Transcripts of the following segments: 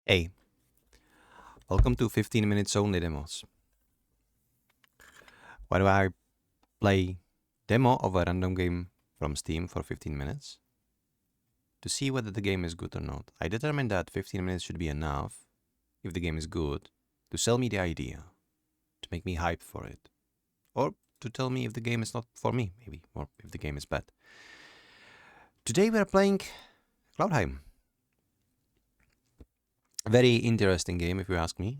Hey, welcome to 15 minutes only demos. Why do I play demo of a random game from Steam for 15 minutes? To see whether the game is good or not. I determined that 15 minutes should be enough, if the game is good, to sell me the idea, to make me hype for it. Or to tell me if the game is not for me, maybe, or if the game is bad. Today we are playing Cloudheim. Very interesting game, if you ask me.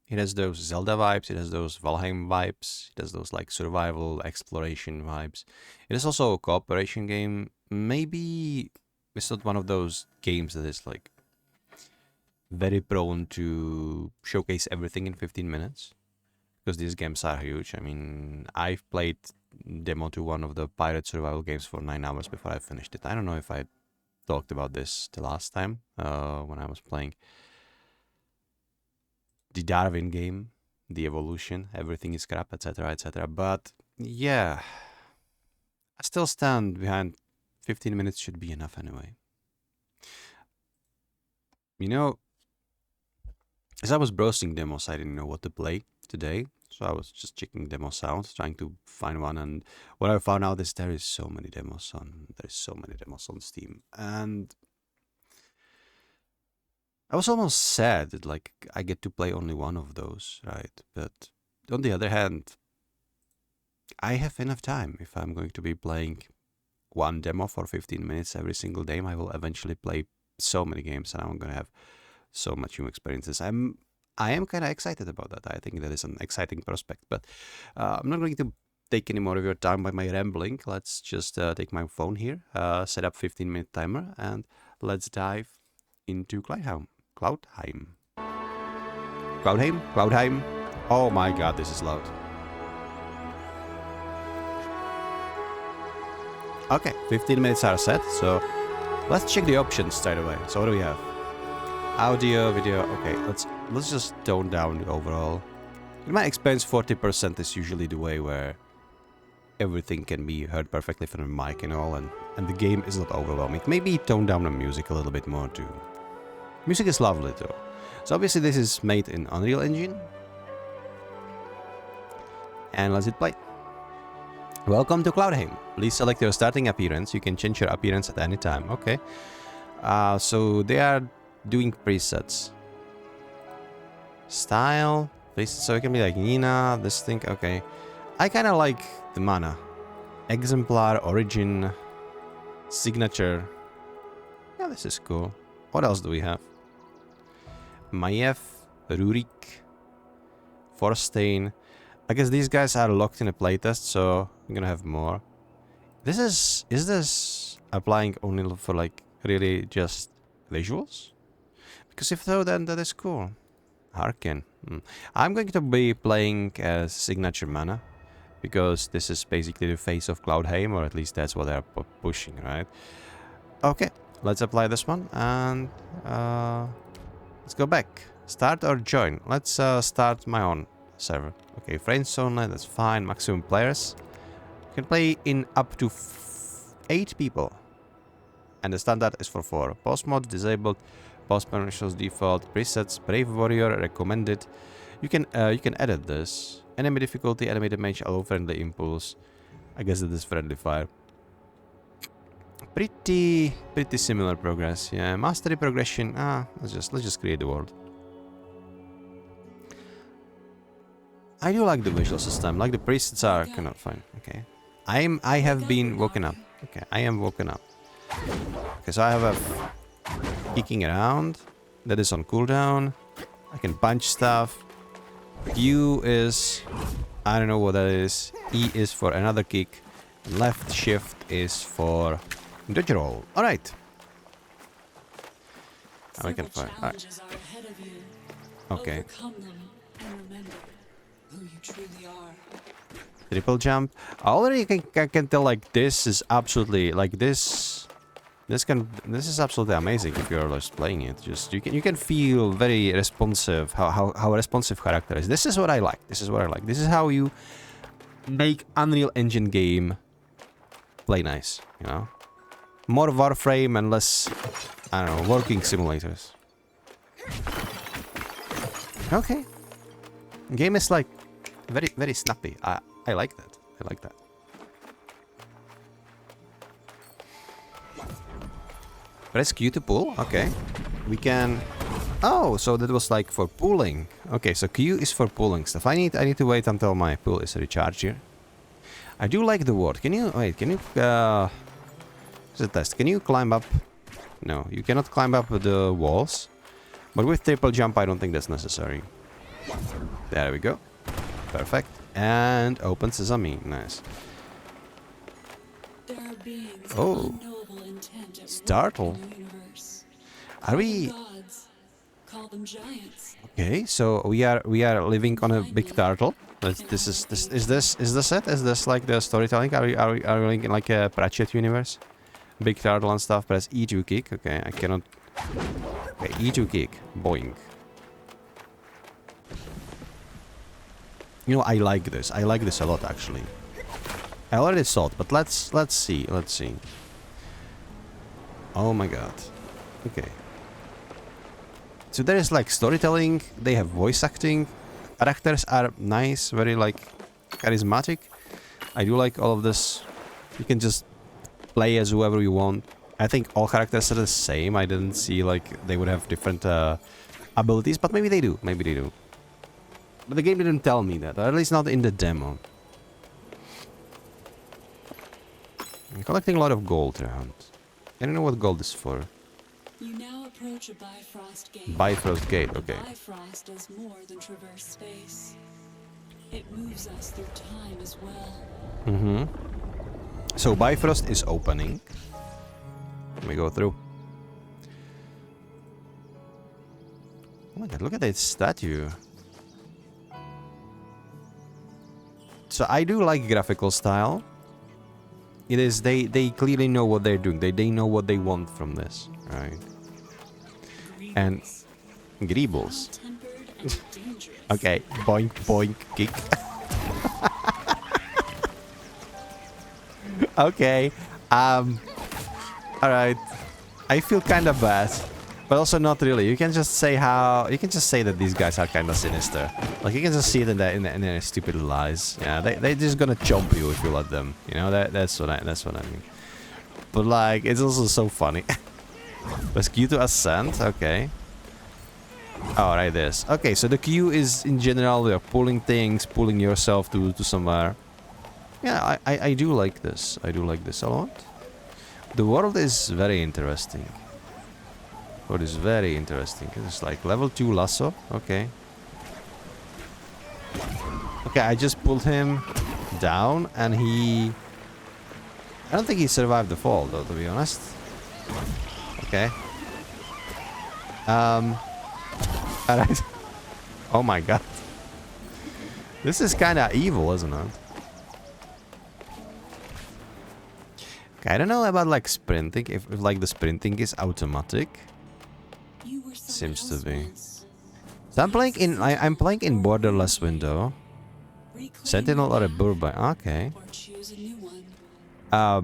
It has those Zelda vibes, it has those Valheim vibes, it has those like survival exploration vibes. It is also a cooperation game. Maybe it's not one of those games that is like very prone to showcase everything in 15 minutes. Because these games are huge. I mean, I've played demo to one of the pirate survival games for 9 hours before I finished it. I don't know if I talked about this the last time when I was playing the Darwin game, the evolution, everything is crap, etc., etc. But yeah, I still stand behind 15 minutes should be enough anyway. You know, as I was browsing demos, I didn't know what to play today. So I was just checking demo sounds, trying to find one. And what I found out is there is so many demos on Steam. And I was almost sad that like I get to play only one of those, right? But on the other hand, I have enough time. If I'm going to be playing one demo for 15 minutes every single day, I will eventually play so many games and I'm going to have so much new experiences. I am kind of excited about that. I think that is an exciting prospect, but I'm not going to take any more of your time by my rambling. Let's just take my phone here, set up 15-minute timer, and let's dive into Cloudheim. Cloudheim. Oh my god, this is loud. Okay, 15 minutes are set, so let's check the options straight away. So what do we have? Audio, video. Okay, let's just tone down the overall. In my experience, 40% is usually the way where everything can be heard perfectly from the mic and all, and the game is not overwhelming. Maybe tone down the music a little bit more too. Music is lovely though. So obviously this is made in Unreal Engine. And let's hit play. Welcome to Cloudheim. Please select your starting appearance. You can change your appearance at any time. Okay. So they are doing presets. Style. So it can be like Nina, this thing. Okay. I kind of like the mana. Exemplar, origin, signature. Yeah, this is cool. What else do we have? Maiev, Rurik, Forstain. I guess these guys are locked in a playtest, so I'm gonna have more. Is this applying only for like really just visuals? Because if so, then that is cool. Harken. I'm going to be playing as signature mana, because this is basically the face of Cloudheim, or at least that's what they're pushing, right? Okay, let's apply this one, and let's go back. Start or join? Let's start my own server. Okay, friends only, that's fine. Maximum players. You can play in up to 8 people. And the standard is for 4. Post mode disabled. Post permissions default. Presets. Brave warrior recommended. You can edit this. Enemy difficulty, enemy damage, allow friendly impulse. I guess it is friendly fire. Pretty similar progress. Yeah, mastery progression. Let's just create the world. I do like the visual system. Like the presets are kind of fine. Okay, I have been woken up. Okay, I am woken up. Okay, so I have a kicking around. That is on cooldown. I can punch stuff. Q is, I don't know what that is. E is for another kick. Left shift is for dodge roll. All right. I can fight. All right. Okay. Triple jump. Already I can tell like this is absolutely like this is absolutely amazing if you're just playing it. Just you can feel very responsive how responsive character is. This is what I like. This is how you make Unreal Engine game play nice, you know? More Warframe and less, I don't know, working simulators. Okay. Game is like very, very snappy. I like that. I like that. Press Q to pull. Okay. We can... Oh, so that was like for pulling. Okay, so Q is for pulling stuff. I need to wait until my pull is recharged here. I do like the ward. Can you... Wait, can you... It's a test. Can you climb up? No, you cannot climb up the walls. But with triple jump, I don't think that's necessary. There we go. Perfect. And open sesame. Nice. Oh. Startle. Are we... Okay, so we are living on a big turtle. Is this it? Is this like the storytelling? Are we living in like a Pratchett universe? Big turtle and stuff. Press E to kick. Okay, I cannot. Okay, E to kick. Boing. You know, I like this. I like this a lot, actually. I already saw it, but let's see. Let's see. Oh my god. Okay. So there is like storytelling. They have voice acting. Characters are nice, very like charismatic. I do like all of this. You can just play as whoever you want. I think all characters are the same. I didn't see like they would have different abilities, but maybe they do. Maybe they do. But the game didn't tell me that, or at least not in the demo. I'm collecting a lot of gold around. I don't know what gold is for. You now approach a Bifrost gate. Bifrost gate, okay. Bifrost does more than traverse space. It moves us through time as well. Mm-hmm. So Bifrost is opening. Let me go through. Oh my god, look at that statue. So I do like graphical style. It is, they clearly know what they're doing. They know what they want from this, right? And Greebles. Okay, boink boink kick. Okay. Alright. I feel kinda bad. But also not really. You can just say that these guys are kinda sinister. Like you can just see it in their stupid lies. Yeah, they're just gonna chomp you if you let them. You know, that's what I mean. But like it's also so funny. Press Q to ascend, okay. Oh, right, this. Okay, so the Q is in general you're pulling things, pulling yourself to somewhere. Yeah, I do like this. I do like this a lot. The world is very interesting. What is very interesting? It's like level 2 lasso. Okay. Okay, I just pulled him down and he... I don't think he survived the fall though, to be honest. Okay. Alright. Oh my god. This is kinda evil, isn't it? Okay, I don't know about like sprinting, if like the sprinting is automatic. Seems to be. So I'm playing in borderless window. Sentinel or a Burbine. Okay. The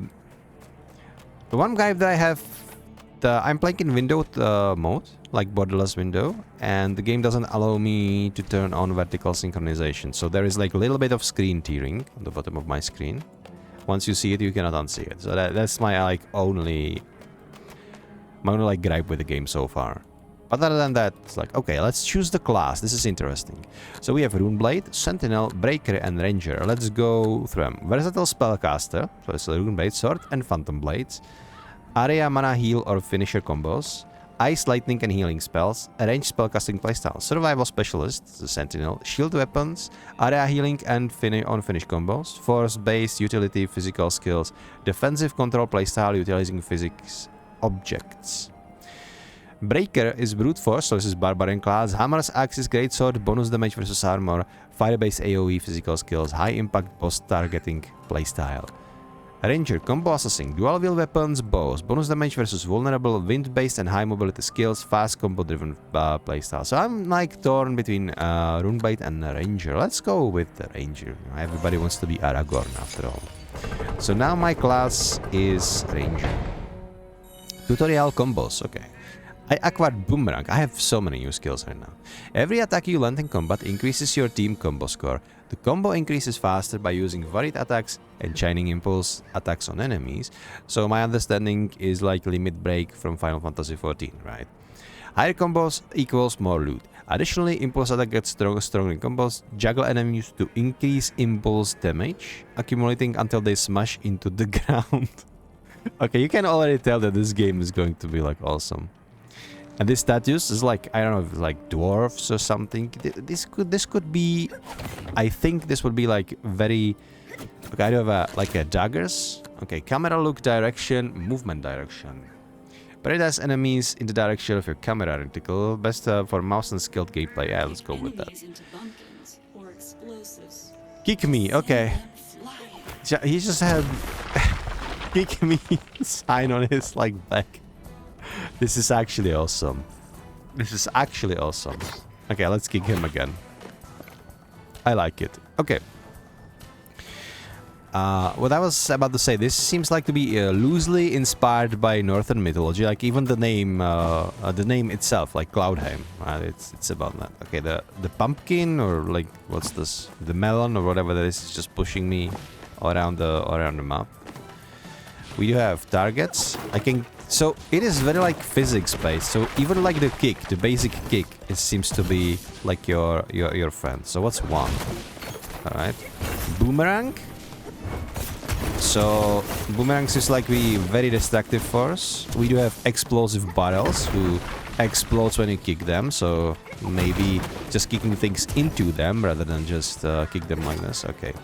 one guy that I have, I'm playing in window mode, like borderless window, and the game doesn't allow me to turn on vertical synchronization. So there is like a little bit of screen tearing on the bottom of my screen. Once you see it, you cannot unsee it. So that's my like only like gripe with the game so far. But other than that, it's like, okay, let's choose the class. This is interesting. So we have Runeblade, Sentinel, Breaker, and Ranger. Let's go through them. Versatile Spellcaster, so it's a Runeblade, Sword, and Phantom Blades. Area, Mana, Heal, or Finisher combos. Ice, Lightning, and Healing spells. Range Spellcasting playstyle. Survival Specialist, the Sentinel. Shield weapons. Area Healing, and on-finish combos. Force-based utility, physical skills. Defensive control playstyle utilizing physics objects. Breaker is brute force, so this is barbarian class. Hammers, axes, greatsword, bonus damage versus armor, fire-based AoE, physical skills, high impact boss targeting playstyle. Ranger, combo assassin, dual wield weapons, bows, bonus damage versus vulnerable, wind-based and high mobility skills, fast combo-driven playstyle. So I'm like torn between Runeblade and Ranger. Let's go with the Ranger. Everybody wants to be Aragorn after all. So now my class is Ranger. Tutorial combos, okay. I acquired Boomerang. I have so many new skills right now. Every attack you land in combat increases your team combo score. The combo increases faster by using varied attacks and chaining impulse attacks on enemies. So my understanding is like Limit Break from Final Fantasy XIV, right? Higher combos equals more loot. Additionally, impulse attack gets stronger in combos. Juggle enemies to increase impulse damage, accumulating until they smash into the ground. Okay, you can already tell that this game is going to be like awesome. And this statues is like, I don't know, if like dwarfs or something. This could be, I think this would be like very, okay, I do have like a daggers. Okay, camera look direction, movement direction. Prioritize enemies in the direction of your camera reticle. Best for mouse and skilled gameplay. Yeah, let's go with that. Kick me, okay. He just had kick me sign on his like back. This is actually awesome. This is actually awesome. Okay, let's kick him again. I like it. Okay. What I was about to say, this seems like to be loosely inspired by Northern mythology. Like even the name itself, like Cloudheim. It's about that. Okay, the pumpkin or like what's this? The melon or whatever that is just pushing me around the map. We do have targets. So it is very like physics based. So even like the kick, the basic kick, it seems to be like your friend. So what's one? All right, boomerang. So boomerangs is like the very destructive force. We do have explosive barrels who explodes when you kick them. So maybe just kicking things into them rather than just kick them like this. Okay.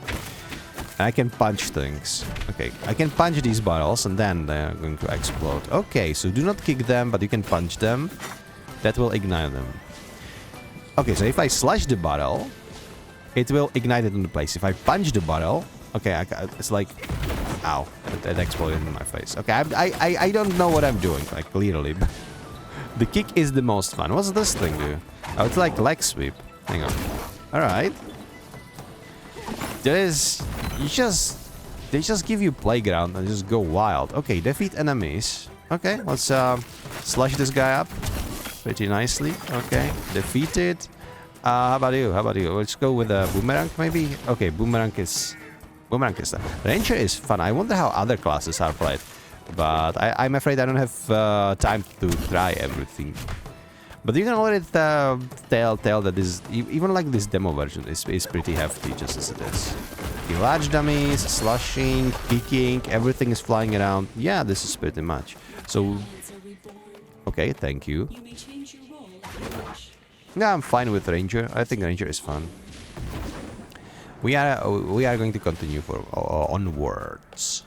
I can punch things. Okay, I can punch these barrels and then they're going to explode. Okay, so do not kick them, but you can punch them. That will ignite them. Okay, so if I slash the barrel, it will ignite it in the place. If I punch the barrel, okay, it's like, ow, it exploded in my face. Okay, I don't know what I'm doing, like clearly. But the kick is the most fun. What's this thing do? Oh, it's like leg sweep. Hang on. All right. There is. They just give you playground and just go wild. Okay, defeat enemies. Okay, let's slash this guy up pretty nicely. Okay, defeated. How about you? How about you? Let's go with a boomerang maybe. Okay, boomerang is that. Ranger is fun. I wonder how other classes are played, but I'm afraid I don't have time to try everything. But you can already tell that this, even like this demo version, is pretty hefty just as it is. The large dummies, slushing, kicking, everything is flying around. Yeah, this is pretty much. So, okay, thank you. Yeah, I'm fine with Ranger. I think Ranger is fun. We are going to continue for onwards.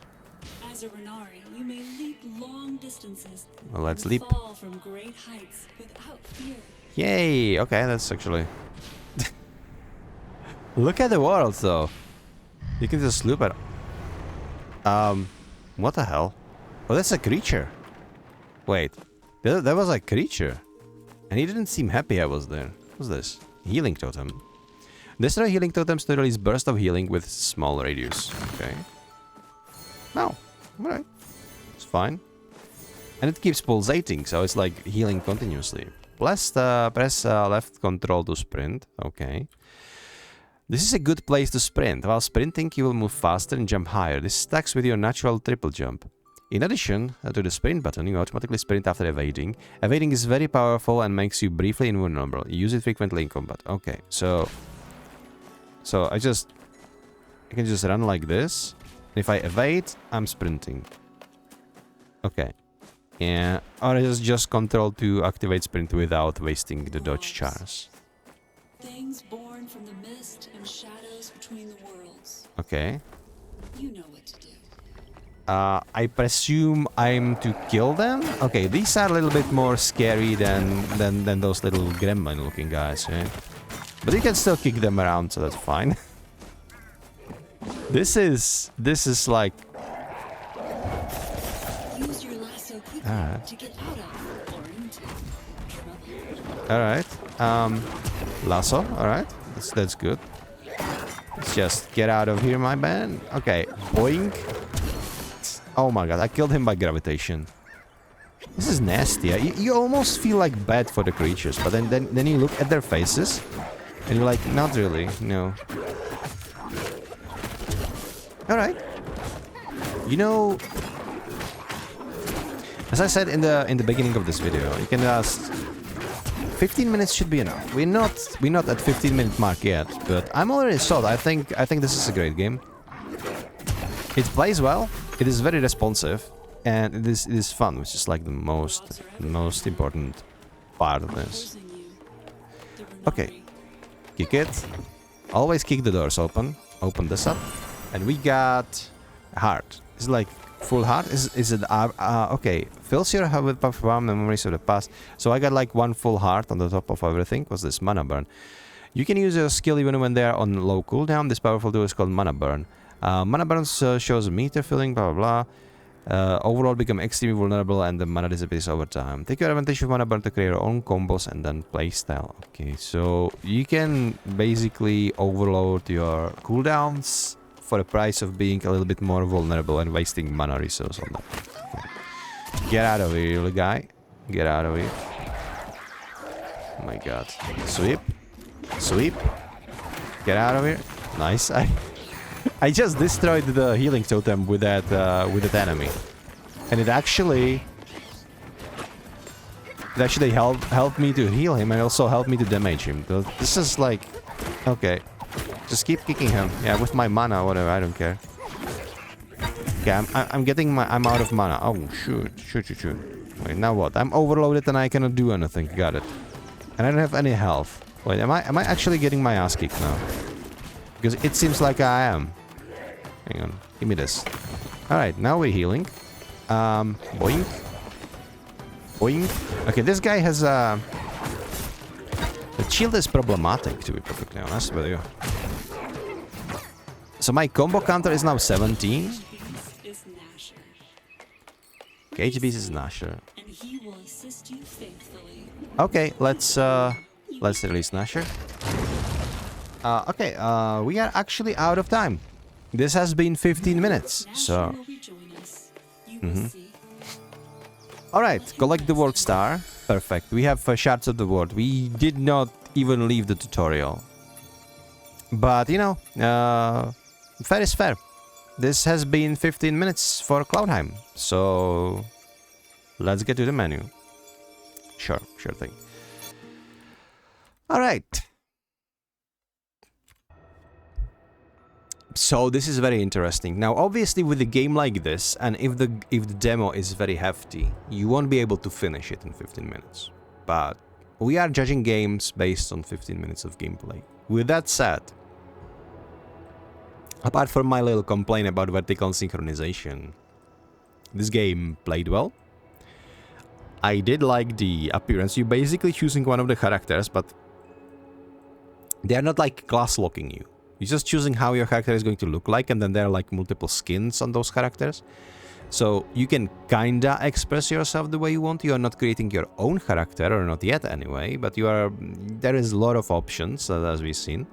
As a Renari, you may leap long distances. Well, let's leap. Fall from great heights without fear. Yay! Okay, that's actually. Look at the world, though. You can just loop it. What the hell? Oh, that's a creature. Wait, that was a creature, and he didn't seem happy I was there. What's this? Healing totem. Destroy healing totems to release burst of healing with small radius. Okay. No, all right, it's fine. And it keeps pulsating, so it's like healing continuously. Press left control to sprint. Okay. This is a good place to sprint. While sprinting, you will move faster and jump higher. This stacks with your natural triple jump. In addition to the sprint button, you automatically sprint after evading. Evading is very powerful and makes you briefly invulnerable. Use it frequently in combat. Okay, so I can just run like this. If I evade, I'm sprinting. Okay. Yeah, or I just control to activate sprint without wasting the dodge chars. Things born from the mist and shadows between the worlds. Okay. You know what to do. I presume I'm to kill them? Okay, these are a little bit more scary than those little gremlin looking guys, right? But you can still kick them around, so that's fine. This is like. Use your lasso quickly to get out of or into trouble. Alright. Lasso, alright. That's good. Let's just get out of here, my man. Okay, boing. Oh my god, I killed him by gravitation. This is nasty. You almost feel like bad for the creatures, but then you look at their faces, and you're like, not really, no. Alright. You know, as I said in the beginning of this video, you can just 15 minutes should be enough. We're not at 15-minute mark yet, but I'm already sold. I think this is a great game. It plays well. It is very responsive, and it is fun, which is like the most important part of this. Okay, kick it. Always kick the doors open. Open this up, and we got a heart. It's like full heart. Is it okay? Fills your heart with powerful memories of the past. So I got like one full heart on the top of everything. What's this? Mana burn. You can use your skill even when they are on low cooldown. This powerful duo is called mana burn. Mana burns shows a meter filling, blah blah blah. Overall become extremely vulnerable and the mana disappears over time. Take your advantage of mana burn to create your own combos and then playstyle. Okay, so you can basically overload your cooldowns for the price of being a little bit more vulnerable and wasting mana resource on them. Okay. Get out of here, little guy. Get out of here. Oh my god. Sweep. Sweep. Get out of here. Nice. I just destroyed the healing totem with that enemy, and it actually helped me to heal him and also helped me to damage him. This is like, okay, just keep kicking him. Yeah, with my mana, whatever. I don't care. Okay, I'm out of mana. Oh shoot. Wait, now what? I'm overloaded and I cannot do anything. Got it. And I don't have any health. Wait, am I actually getting my ass kicked now? Because it seems like I am. Hang on. Give me this. Alright, now we're healing. Boink. Boink. Okay, this guy has the shield is problematic, to be perfectly honest with you. So my combo counter is now 17. Okay, HB's is Nasher. Okay, let's release Nasher. Okay, we are actually out of time. This has been 15 minutes, so... Alright, collect the world star. Perfect, we have shards of the world. We did not even leave the tutorial. But, you know, fair is fair. This has been 15 minutes for Cloudheim, so... let's get to the menu. Sure thing. Alright. So this is very interesting. Now, obviously, with a game like this, and if the demo is very hefty, you won't be able to finish it in 15 minutes. But we are judging games based on 15 minutes of gameplay. With that said, apart from my little complaint about vertical synchronization, this game played well. I did like the appearance. You're basically choosing one of the characters, but they are not like class locking you. You're just choosing how your character is going to look like, and then there are like multiple skins on those characters. So you can kinda express yourself the way you want. You are not creating your own character, or not yet anyway, but there is a lot of options, as we've seen.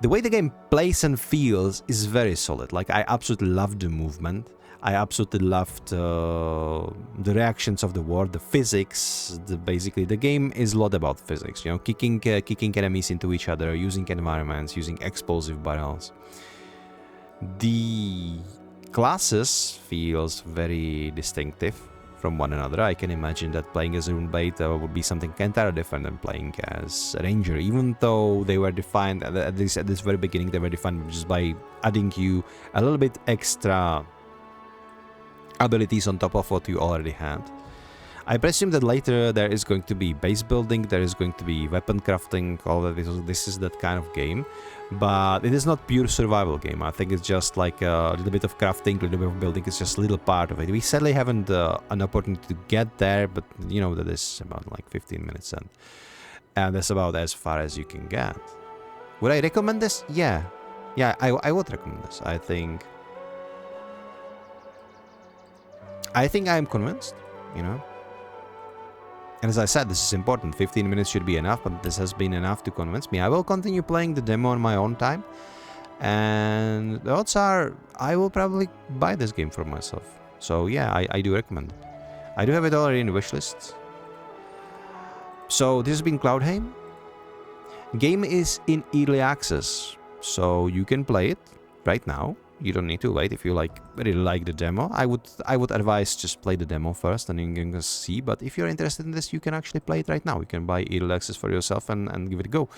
The way the game plays and feels is very solid. Like, I absolutely love the movement. I absolutely loved the reactions of the world, the physics. Basically, the game is a lot about physics. You know, kicking enemies into each other, using environments, using explosive barrels. The classes feels very distinctive from one another. I can imagine that playing as Runebait would be something entirely different than playing as a Ranger, even though they were defined at least at this very beginning. They were defined just by adding you a little bit extra abilities on top of what you already had. I presume that later there is going to be base building, there is going to be weapon crafting, all of this is that kind of game. But it is not pure survival game. I think it's just like a little bit of crafting, a little bit of building. It's just a little part of it. We sadly haven't an opportunity to get there, but you know that is about like 15 minutes in. And that's about as far as you can get. Would I recommend this? Yeah, I would recommend this. I think I'm convinced, you know. And as I said, this is important. 15 minutes should be enough, but this has been enough to convince me. I will continue playing the demo on my own time. And the odds are I will probably buy this game for myself. So yeah, I do recommend it. I do have it already in the wishlist. So this has been Cloudheim. Game is in early access, so you can play it right now. You don't need to wait if you really like the demo. I would advise just play the demo first and you can see. But if you're interested in this, you can actually play it right now. You can buy early access for yourself and give it a go.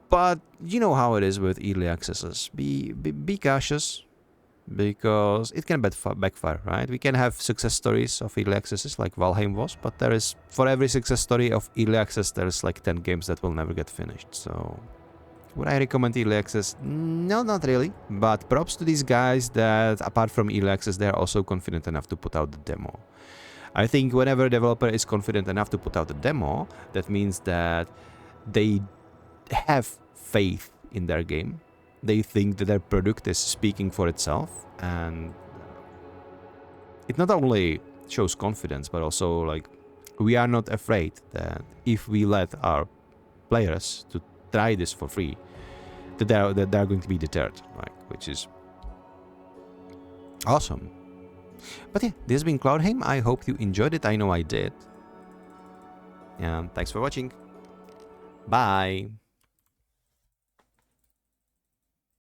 But you know how it is with early accesses. Be cautious, because it can backfire, right? We can have success stories of early accesses like Valheim was, but there is, for every success story of early access, there's like 10 games that will never get finished. So would I recommend early access? No, not really. But props to these guys that apart from early access, they're also confident enough to put out the demo. I think whenever a developer is confident enough to put out a demo, that means that they have faith in their game. They think that their product is speaking for itself, and it not only shows confidence, but also like we are not afraid that if we let our players to try this for free, that they're going to be deterred, like, which is awesome. But yeah, this has been Cloudheim. I hope you enjoyed it. I know I did. And thanks for watching. Bye.